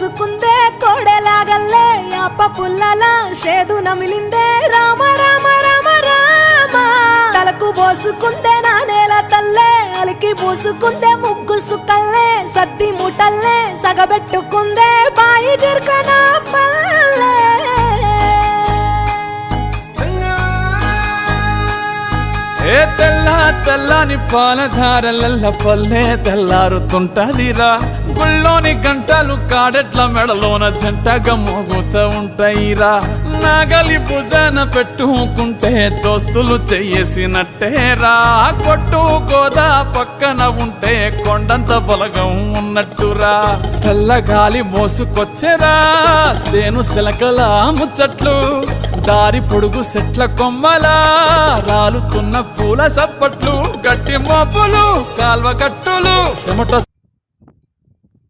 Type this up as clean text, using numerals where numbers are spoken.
పోసుకుందే కోడెలాగల్లే యాప పుల్లలా షేదు నమిలిందే రామ రామ రామ రామ తలకు పోసుకుందే నా నేల తల్లే అలికి పూసుకుందే ముగ్గు సుక్కల్లే సత్తి ముటల్లే సగబెట్టుకుందే బాయి గిర్కన పల్లె ఏ తెల్ల తెల్లని పాలధారలల్ల పల్లె తెల్లారుతుంటదిరా గుళ్ళోని గంటలు కాడెట్ల మెడలోన జంటగా మోగుతూ ఉంటాయిరా నాగలి భుజాన పెట్టుకుంటే దోస్తులు చెయ్యేసినట్టేరా కొట్టు గోదా పక్కన ఉంటే కొండంత బలగం ఉన్నట్టురా చల్లగాలి మోసుకొచ్చెరా సేను శిలకల ముచ్చట్లు దారి పొడుగు సెట్ల కొమ్మలా రాలుతున్న పూల సప్పట్లు గట్టి మోపులు కాల్వ కట్టులు చెమట